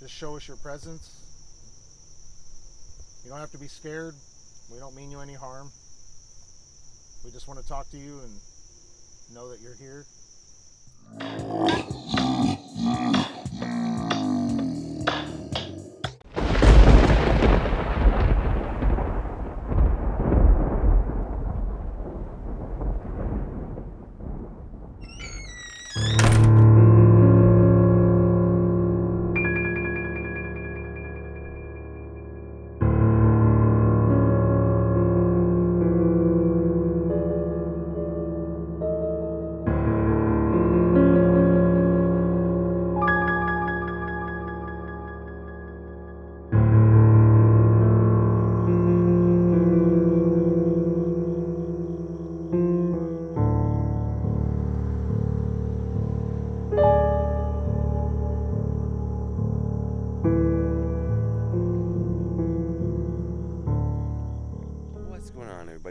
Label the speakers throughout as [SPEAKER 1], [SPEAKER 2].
[SPEAKER 1] Just show us your presence. You don't have to be scared. We don't mean you any harm. We just want to talk to you and know that you're here.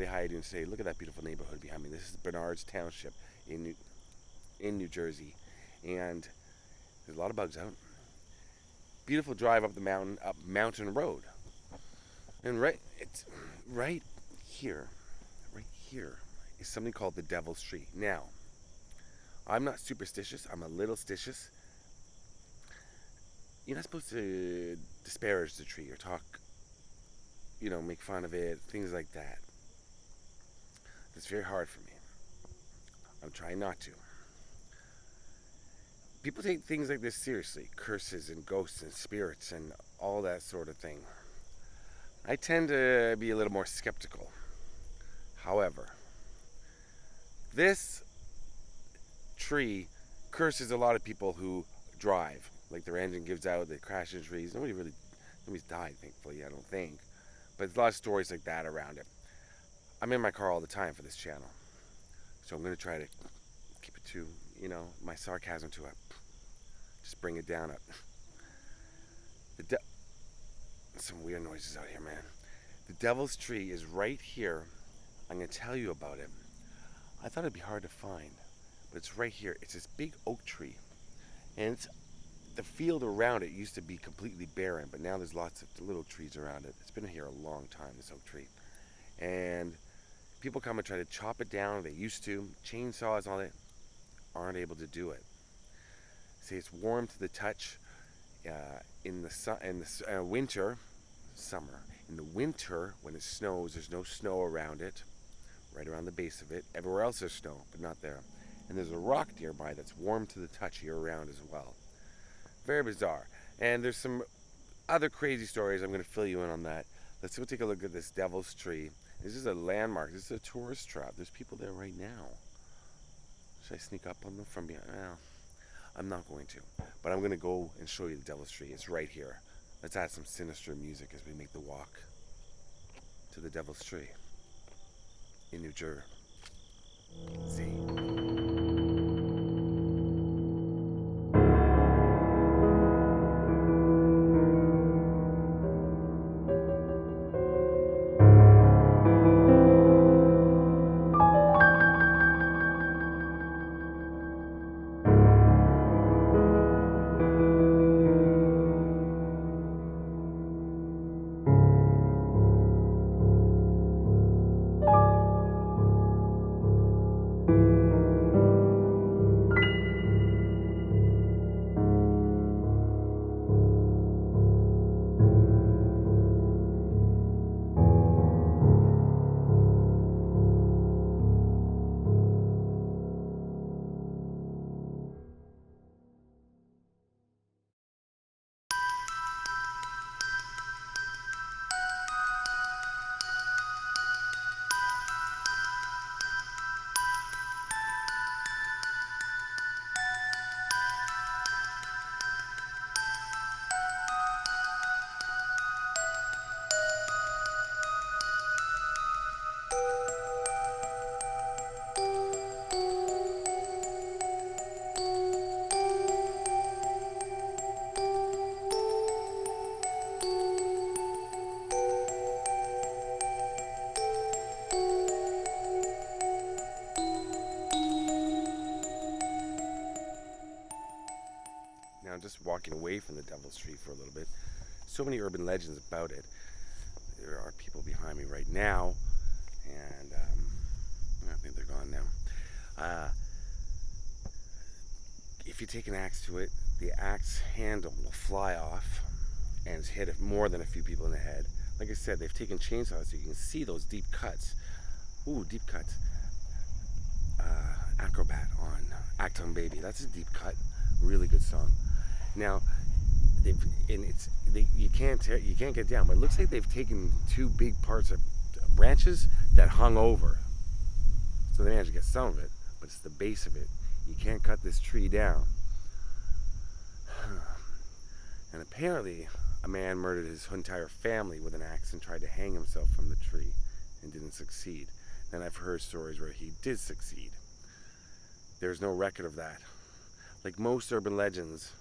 [SPEAKER 2] How you doing today? Look at that beautiful neighborhood behind me. This is Bernards Township in New Jersey, and there's a lot of bugs out. Beautiful drive up the mountain road, and right here is something called the Devil's Tree. Now, I'm not superstitious. I'm a little stitious. You're not supposed to disparage the tree or talk, make fun of it, things like that. It's very hard for me. I'm trying not to. People take things like this seriously. Curses and ghosts and spirits and all that sort of thing. I tend to be a little more skeptical. However, this tree curses a lot of people who drive. Like their engine gives out, they crash into trees. Nobody's died, thankfully, I don't think. But there's a lot of stories like that around it. I'm in my car all the time for this channel, so I'm going to try to keep it to, my sarcasm to just bring it down some weird noises out here, man. The Devil's Tree is right here. I'm going to tell you about it. I thought it'd be hard to find, but it's right here. It's this big oak tree, and the field around it used to be completely barren, but now there's lots of little trees around it. It's been here a long time, this oak tree, and people come and try to chop it down. They used to. Chainsaws and all that aren't able to do it. Say it's warm to the touch in the winter, summer. In the winter, when it snows, there's no snow around it, right around the base of it. Everywhere else there's snow, but not there. And there's a rock nearby that's warm to the touch year-round as well. Very bizarre. And there's some other crazy stories. I'm going to fill you in on that. Let's go take a look at this Devil's Tree. This is a landmark. This is a tourist trap. There's people there right now. Should I sneak up on them from behind? Well, I'm not going to. But I'm going to go and show you the Devil's Tree. It's right here. Let's add some sinister music as we make the walk to the Devil's Tree in New Jersey. walking away from the Devil's Tree for a little bit. So many urban legends about it. There are people behind me right now, and I think they're gone now. If you take an axe to it, the axe handle will fly off and hit more than a few people in the head. Like I said, they've taken chainsaws so you can see those deep cuts. Ooh, deep cuts. Acrobat on Acton Baby. That's a deep cut. Really good song. Now, you can't get down, but it looks like they've taken two big parts of branches that hung over. So they managed to get some of it, but it's the base of it. You can't cut this tree down. And apparently, a man murdered his entire family with an axe and tried to hang himself from the tree and didn't succeed. Then I've heard stories where he did succeed. There's no record of that. Like most urban legends,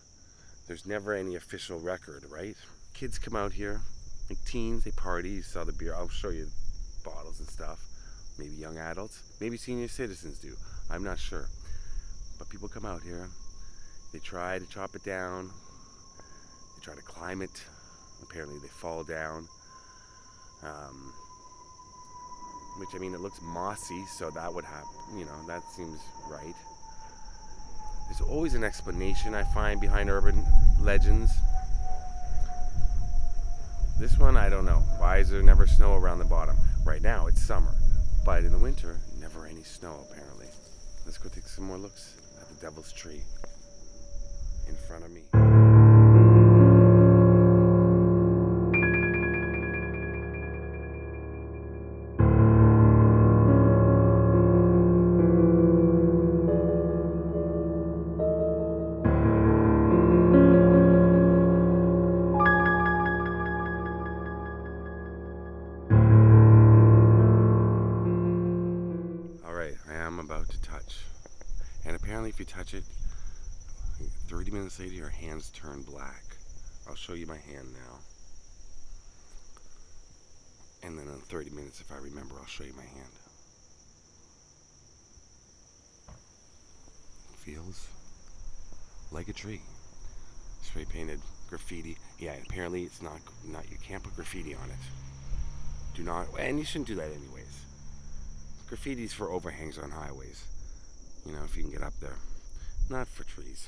[SPEAKER 2] there's never any official record, right? Kids come out here, like teens, they party, you saw the beer, I'll show you bottles and stuff. Maybe young adults, maybe senior citizens do, I'm not sure. But people come out here, they try to chop it down, they try to climb it, apparently they fall down. Which, I mean, it looks mossy, so that would happen, that seems right. There's always an explanation I find behind urban legends. This one, I don't know. Why is there never snow around the bottom? Right now, it's summer. But in the winter, never any snow, apparently. Let's go take some more looks at the Devil's Tree in front of me. And apparently if you touch it, 30 minutes later your hands turn black. I'll show you my hand now. And then in 30 minutes, if I remember, I'll show you my hand. It feels like a tree. Spray painted graffiti. Yeah, apparently it's not, you can't put graffiti on it. Do not, and you shouldn't do that anyways. Graffiti's for overhangs on highways. If you can get up there. Not for trees.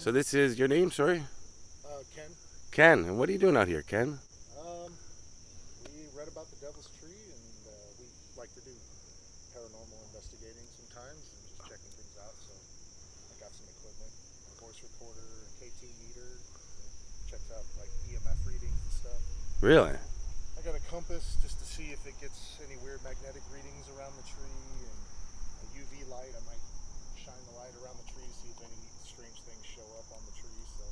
[SPEAKER 2] So this is your name, sorry?
[SPEAKER 1] Ken.
[SPEAKER 2] Ken, and what are you doing out here, Ken?
[SPEAKER 1] We read about the Devil's Tree, and we like to do paranormal investigating sometimes and just checking things out. So I got some equipment, a voice recorder, a KT meter, checks out like EMF readings and stuff.
[SPEAKER 2] Really?
[SPEAKER 1] I got a compass just to see if it gets any weird magnetic readings around the tree, and a UV light. I might shine the light around the tree, see if any strange things show up on the tree. So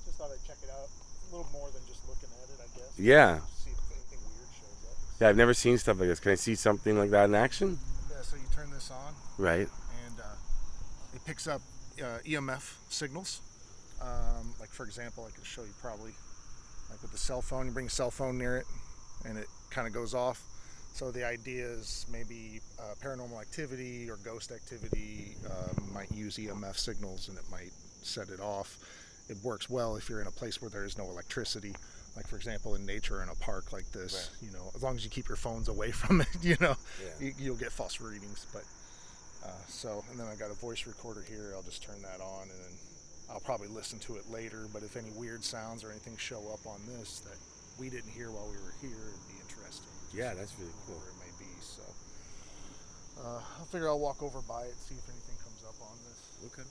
[SPEAKER 1] just thought I'd check it out. It's a little more than just looking at it, I guess.
[SPEAKER 2] Yeah.
[SPEAKER 1] See if anything weird shows up.
[SPEAKER 2] Yeah, I've never seen stuff like this. Can I see something like that in action?
[SPEAKER 1] Yeah, so you turn this on.
[SPEAKER 2] Right.
[SPEAKER 1] And it picks up EMF signals. Like for example, I could show you probably, like with the cell phone, you bring a cell phone near it and it kind of goes off. So the idea is maybe paranormal activity or ghost activity might use EMF signals and it might set it off. It works well if you're in a place where there is no electricity, like for example in nature in a park like this. Right. As long as you keep your phones away from it, you'll get false readings. But and then I got a voice recorder here. I'll just turn that on and then I'll probably listen to it later. But if any weird sounds or anything show up on this that we didn't hear while we were here, it'd be interesting.
[SPEAKER 2] Yeah, that's really cool.
[SPEAKER 1] Whatever it may be. So I figure I'll walk over by it, see if anything comes up on this.
[SPEAKER 2] Okay.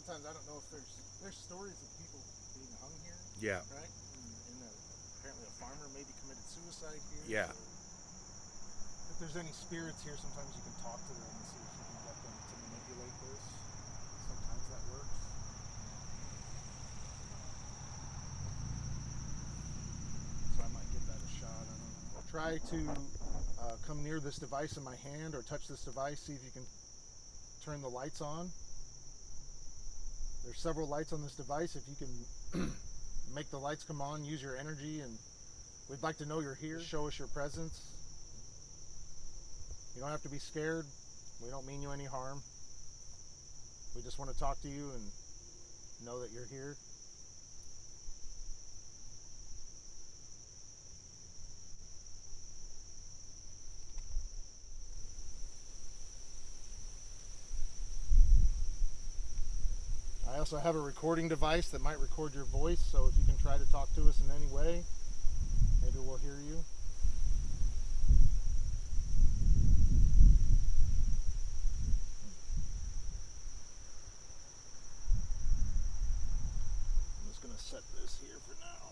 [SPEAKER 1] sometimes I don't know if there's stories of people being hung here.
[SPEAKER 2] Yeah.
[SPEAKER 1] Right. Apparently a farmer maybe committed suicide here.
[SPEAKER 2] Yeah.
[SPEAKER 1] So if there's any spirits here, sometimes you can talk to them and see if you can get them to manipulate this. Sometimes that works. So I might give that a shot. I don't know. I'll try to come near this device in my hand or touch this device, see if you can turn the lights on. There's several lights on this device. If you can make the lights come on, use your energy, and we'd like to know you're here. Show us your presence. You don't have to be scared. We don't mean you any harm. We just want to talk to you and know that you're here. I also have a recording device that might record your voice, so if you can try to talk to us in any way, maybe we'll hear you. I'm just going to set this here for now.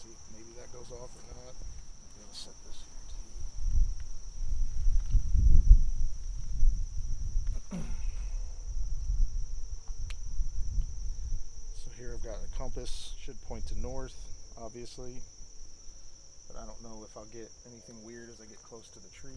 [SPEAKER 1] See if maybe that goes off or not. I'm going to set this here too. Here I've got a compass, should point to north, obviously, but I don't know if I'll get anything weird as I get close to the tree.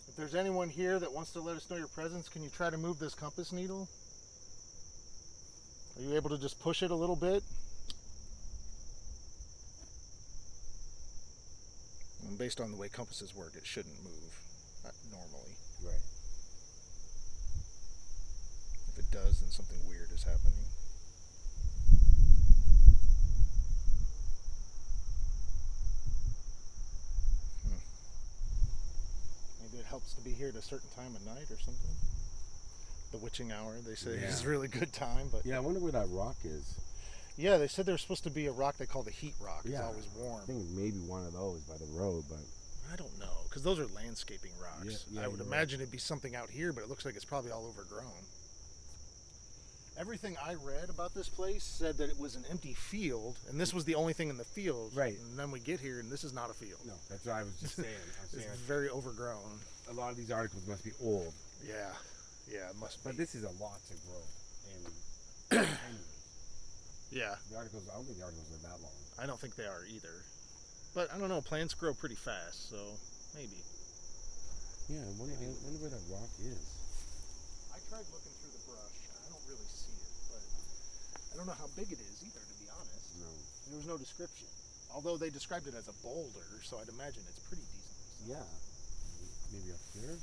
[SPEAKER 1] If there's anyone here that wants to let us know your presence, can you try to move this compass needle? Are you able to just push it a little bit? And based on the way compasses work, it shouldn't move normally.
[SPEAKER 2] Right.
[SPEAKER 1] If it does, then something weird is happening. Maybe it helps to be here at a certain time of night or something. The witching hour, they say, is a really good time. But
[SPEAKER 2] yeah, I wonder where that rock is.
[SPEAKER 1] Yeah, they said there's supposed to be a rock they call the heat rock. It's
[SPEAKER 2] Yeah.
[SPEAKER 1] always warm.
[SPEAKER 2] I think maybe one of those by the road, but
[SPEAKER 1] I don't know, because those are landscaping rocks.
[SPEAKER 2] Yeah,
[SPEAKER 1] I would imagine it'd be something out here, but it looks like it's probably all overgrown. Everything I read about this place said that it was an empty field, and this was the only thing in the field.
[SPEAKER 2] Right.
[SPEAKER 1] And then we get here, and this is not a field.
[SPEAKER 2] no, that's what I was just saying.
[SPEAKER 1] It's very overgrown.
[SPEAKER 2] A lot of these articles must be old,
[SPEAKER 1] Yeah. Yeah, it must be.
[SPEAKER 2] but this is a lot to grow. And
[SPEAKER 1] Yeah,
[SPEAKER 2] the articles, I don't think the articles are that long.
[SPEAKER 1] I don't think they are either. But I don't know, plants grow pretty fast, so maybe.
[SPEAKER 2] Yeah, I wonder where that rock is.
[SPEAKER 1] I tried looking through the brush, and I don't really see it, but I don't know how big it is either, to be honest.
[SPEAKER 2] No.
[SPEAKER 1] There was no description. Although they described it as a boulder, so I'd imagine it's pretty decent.
[SPEAKER 2] Yeah. Maybe up here?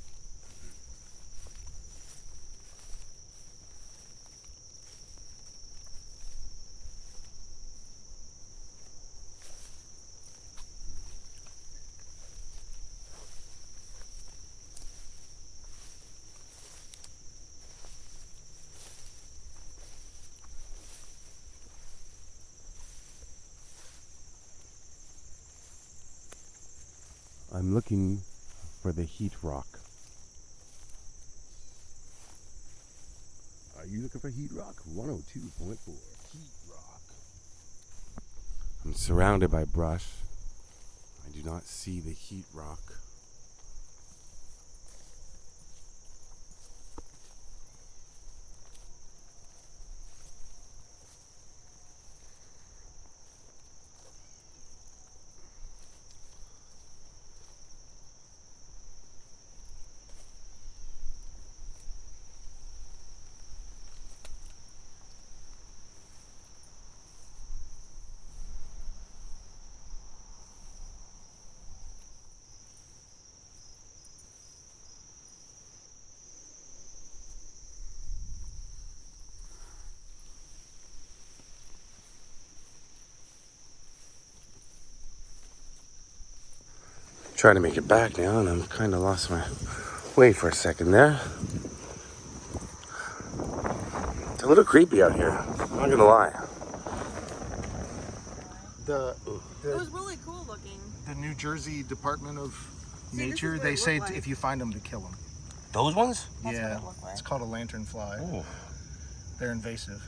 [SPEAKER 2] I'm looking for the heat rock. Are you looking for heat rock? 102.4. Heat rock. I'm surrounded by brush. I do not see the heat rock. Trying to make it back now, and I'm kind of lost my way for a second there. a little creepy out here. I'm not gonna lie.
[SPEAKER 1] It
[SPEAKER 3] was really cool looking.
[SPEAKER 1] The New Jersey Department of
[SPEAKER 3] See,
[SPEAKER 1] Nature, they say if you find them to kill them.
[SPEAKER 2] Those ones?
[SPEAKER 3] That's
[SPEAKER 1] Yeah,
[SPEAKER 3] what it looked like.
[SPEAKER 1] it's called a lanternfly.
[SPEAKER 2] Oh.
[SPEAKER 1] They're invasive.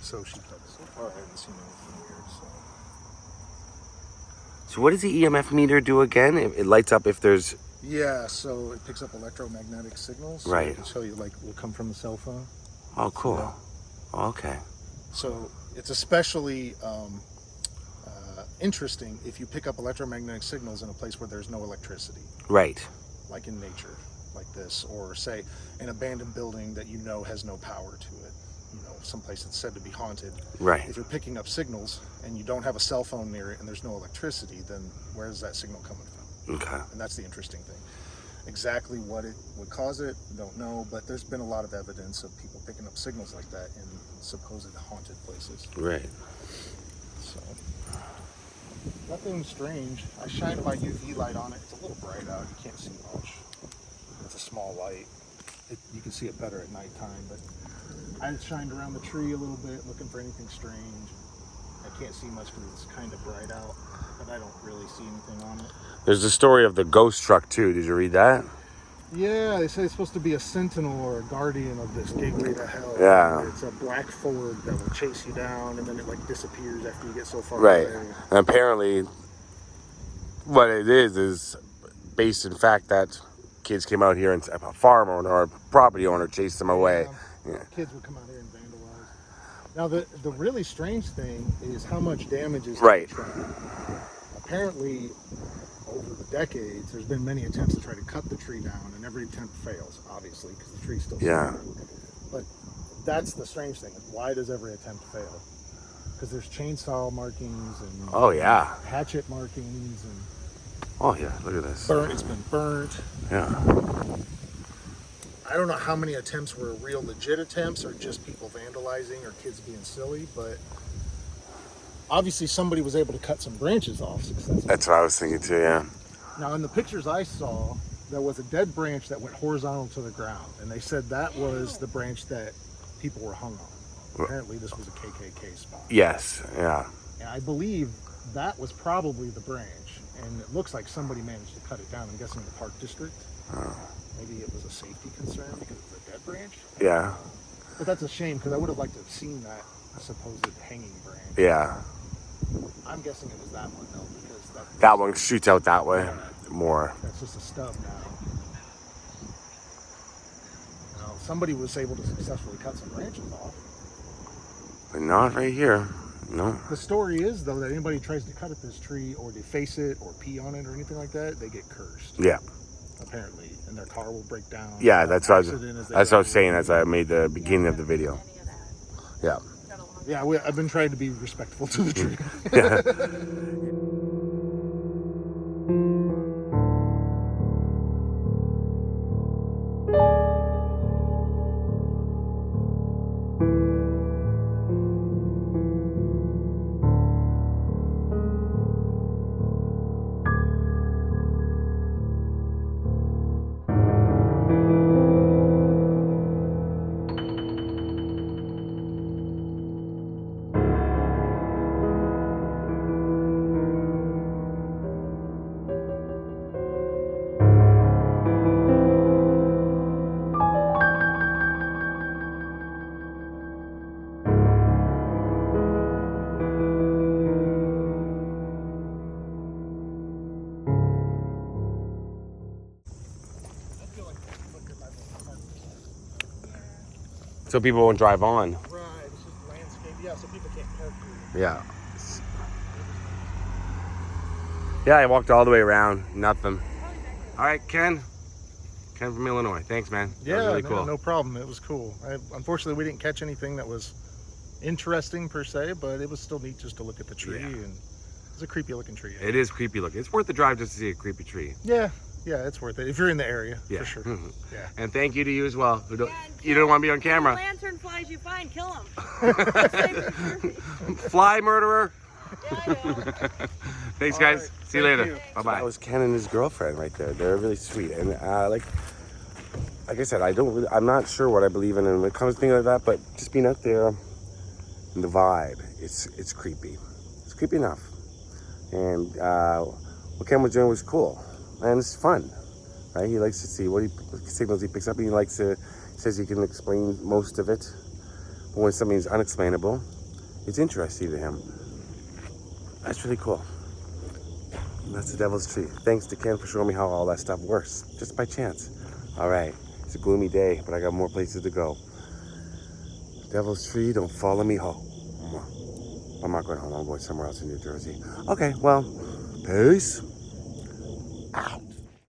[SPEAKER 1] So so far I haven't seen anything weird.
[SPEAKER 2] So what does the EMF meter do again? It lights up if there's...
[SPEAKER 1] Yeah, so it picks up electromagnetic signals. So
[SPEAKER 2] Right.
[SPEAKER 1] I can show you, like, will come from the cell phone.
[SPEAKER 2] Oh, cool.
[SPEAKER 1] Yeah.
[SPEAKER 2] Okay.
[SPEAKER 1] So it's especially interesting if you pick up electromagnetic signals in a place where there's no electricity,
[SPEAKER 2] Right.
[SPEAKER 1] like in nature, like this, or say an abandoned building that you know has no power to it, you know, someplace that's said to be haunted.
[SPEAKER 2] Right.
[SPEAKER 1] If you're picking up signals and you don't have a cell phone near it and there's no electricity, then where is that signal coming from?
[SPEAKER 2] Okay.
[SPEAKER 1] And that's the interesting thing. Exactly what it would cause it, don't know, but there's been a lot of evidence of people picking up signals like that in supposed haunted places.
[SPEAKER 2] Right.
[SPEAKER 1] So, nothing strange. I shined my UV light on it. It's a little bright out. You can't see much. It's a small light. You can see it better at nighttime, but I shined around the tree a little bit looking for anything strange. I can't see much because it's kind of bright out, but I don't really see anything on it.
[SPEAKER 2] There's the story of the ghost truck too. Did you read that?
[SPEAKER 1] Yeah, they say it's supposed to be a sentinel or a guardian of this gateway to hell.
[SPEAKER 2] Yeah.
[SPEAKER 1] It's a black Ford that will chase you down and then it like disappears after you get so far
[SPEAKER 2] Right.
[SPEAKER 1] away.
[SPEAKER 2] And apparently what it is based in fact that kids came out here and a farm owner or a property owner chased them away. Yeah.
[SPEAKER 1] Kids would come out here and vandalize. Now the really strange thing is how much damage is
[SPEAKER 2] Right.
[SPEAKER 1] to the tree. Apparently over the decades there's been many attempts to try to cut the tree down and every attempt fails, obviously, because the tree's still
[SPEAKER 2] Yeah.
[SPEAKER 1] standing. But that's the strange thing. Why does every attempt fail? Because there's chainsaw markings and
[SPEAKER 2] Oh yeah.
[SPEAKER 1] hatchet markings and
[SPEAKER 2] Oh yeah. Look at this.
[SPEAKER 1] it's been burnt.
[SPEAKER 2] Yeah.
[SPEAKER 1] I don't know how many attempts were real legit attempts or just people vandalizing or kids being silly, but obviously somebody was able to cut some branches off successfully.
[SPEAKER 2] That's what I was thinking too. Yeah.
[SPEAKER 1] Now in the pictures I saw, there was a dead branch that went horizontal to the ground, and they said that was the branch that people were hung on. Apparently this was a KKK spot.
[SPEAKER 2] Yes. Yeah.
[SPEAKER 1] And I believe that was probably the branch, and it looks like somebody managed to cut it down. I'm guessing the park district. Maybe it was a safety concern because it's a dead branch.
[SPEAKER 2] Yeah.
[SPEAKER 1] But that's a shame because I would have liked to have seen that supposed hanging branch.
[SPEAKER 2] Yeah.
[SPEAKER 1] I'm guessing it was that one though, because
[SPEAKER 2] That one shoots out that way more.
[SPEAKER 1] that's just a stub now. You know, somebody was able to successfully cut some branches off.
[SPEAKER 2] But not right here. No.
[SPEAKER 1] The story is though that anybody tries to cut at this tree or deface it or pee on it or anything like that, they get cursed.
[SPEAKER 2] Yeah.
[SPEAKER 1] Apparently, and their car will break down.
[SPEAKER 2] Yeah, that's what I was saying as I made the beginning of the video. Yeah.
[SPEAKER 1] Yeah, I've been trying to be respectful to the tree.
[SPEAKER 2] Yeah. So people won't drive on.
[SPEAKER 1] Right, it's just landscape. Yeah, so people can't park here.
[SPEAKER 2] Yeah. Yeah, I walked all the way around. Nothing. All right, Ken. Ken from Illinois. Thanks, man. That was really cool.
[SPEAKER 1] No problem. It was cool. Unfortunately, we didn't catch anything that was interesting per se, but it was still neat just to look at the tree.
[SPEAKER 2] Yeah.
[SPEAKER 1] And it's a creepy looking tree.
[SPEAKER 2] It is creepy looking. It's worth the drive just to see a creepy tree.
[SPEAKER 1] Yeah, it's worth it if you're in the area,
[SPEAKER 2] Yeah.
[SPEAKER 1] for sure. Yeah.
[SPEAKER 2] And thank you to you as well. You don't want to be on camera.
[SPEAKER 3] Lantern flies you find, kill them.
[SPEAKER 2] Fly murderer.
[SPEAKER 3] Yeah, I know.
[SPEAKER 2] Thanks,
[SPEAKER 1] All
[SPEAKER 2] guys.
[SPEAKER 1] right.
[SPEAKER 2] See you
[SPEAKER 1] Thank
[SPEAKER 2] later.
[SPEAKER 1] you.
[SPEAKER 2] Bye bye. That was Ken and his girlfriend right there. They're really sweet. And like I said, I'm not sure what I believe in when it comes to things like that, but just being out there, and the vibe, it's creepy. It's creepy enough. And what Ken was doing was cool, and it's fun, right? He likes to see what signals he picks up. He says he can explain most of it, but when something's unexplainable, it's interesting to him. That's really cool. And that's the Devil's Tree. Thanks to Ken for showing me how all that stuff works, just by chance. All right, it's a gloomy day, but I got more places to go. Devil's Tree, don't follow me home. I'm not going home. I'm going somewhere else in New Jersey. Okay, well, peace.